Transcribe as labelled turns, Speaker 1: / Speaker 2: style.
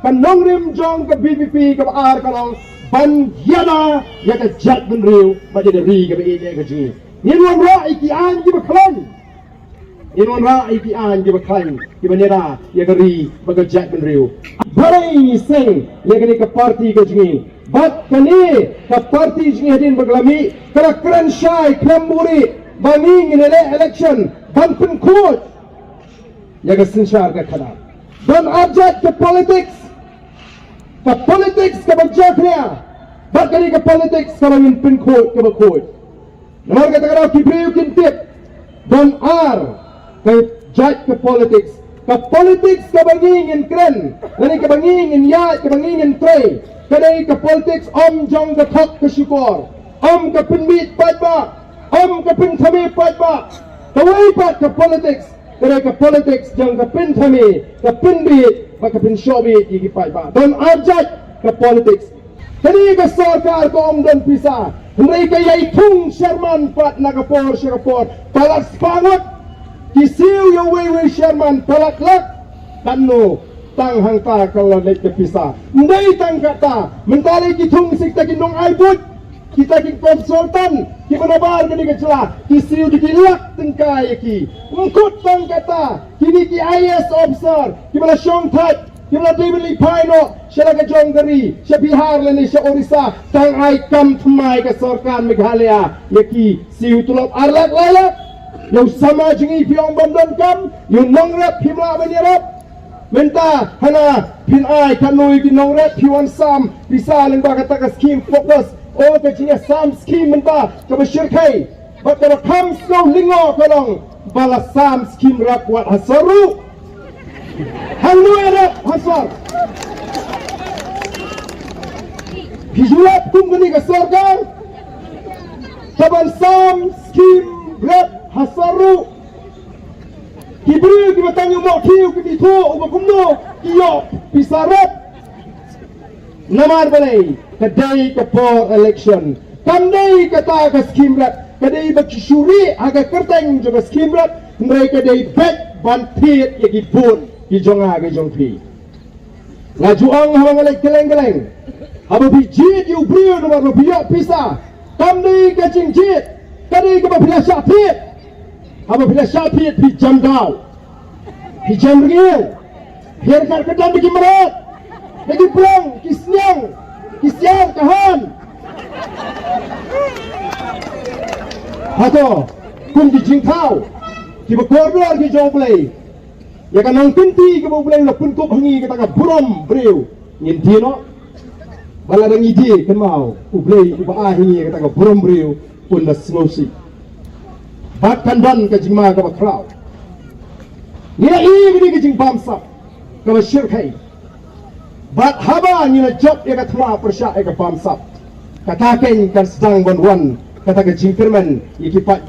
Speaker 1: kan Nongrim Jong ke BPP ke ar kalau ban Iada ya ke Jait Bynriew macam ada ri ke ini ke ji ni wan ra iki an ji baklan ni wan ra iki an ji baklan di banera ya ke ri bagi Jait Bynriew barai sing ya ke parti ke ji bat kani ke parti ji hadin baglami kala kran syai klamburi banging in election ban pen court ya ke sensyar ke khana don object ke politics ke berjaknya bakal ke politics kalau ingin pen court ke court nomor kata kalau Bynriew kintip don ke Jait ke politics ke bangingin keren dan ke bangingin Jait ke bangingin tray kadai ke politics Jong ke thok ke syukur ke penmit padba ke penthami padba kawai pat ke politics kadai ke politics Jong ke penthami ke penbit ke penshobi iki padba don Jait ke politics kani ke sarkar ko dan pisa mereka yai tung Sherman pat nagapor palak spangot kisiu yo wewe Sherman palak lak kanu tang hang ta kalau lek ke pisa ndai tang kata mentari ki tung sikta ki nong aibut kita ki konsultan ki manabar kani ke celah kisiu dikilak tengkai ki mengkut tang kata kini ki IS officer ki mala syong that Kila dibeli paino, siya ke Jong dari, siya Bihar leni, siya Orissa, tang ay kam tumay ke Sarkar Meghalaya, yaki siu tulop arlak lalak, yung sama jeng ipiong bandan kam, yung nongrep himla banyarap, menta hana pinay kanui ki nongrep hiwan sam, bisa lang ba kata ka scheme focus, o ka jingya sam scheme menta, kabashirkay, but kaya kam snow lingo kalong, bala sam scheme rakwat hasaru, Halo Arab Hasar Hijulap kum gani ke sarkar Taban sam skim rap hasaru Bynriew ki batang yung mokiw ki dito umakumno kiyop pisarap Naman balay kadai ke for election Kandai kata ke skim rap Kadai baksyuri aga kerteng juga skim rap Mereka kadai bet bantit yagi pun ki jonga ke jongpi ngajuang hawang alek keleng-keleng haba bijit yu Bynriew nomor rupiah pisa kamdi ke jingjit kadi ke bila syapit haba bila syapit pi jam dau pi jam ringil hirkar kedam bagi merat bagi pulang kisyang kahan hato kum di jingkau ki berkorban ki jonglei ya kan nang pinti ke boleh lapun kop hangi kata ka burom Bynriew nginti no bala dang ide kan mau ublei uba hangi kata ka burom Bynriew pun da slosi bat kan dan ka jingma ka bakrau ni i ke jing bamsa ka shirkai bat haba ni na job ya ka thla persya ka bamsa kata ken kan sedang bonwan kata ka jing firman iki pat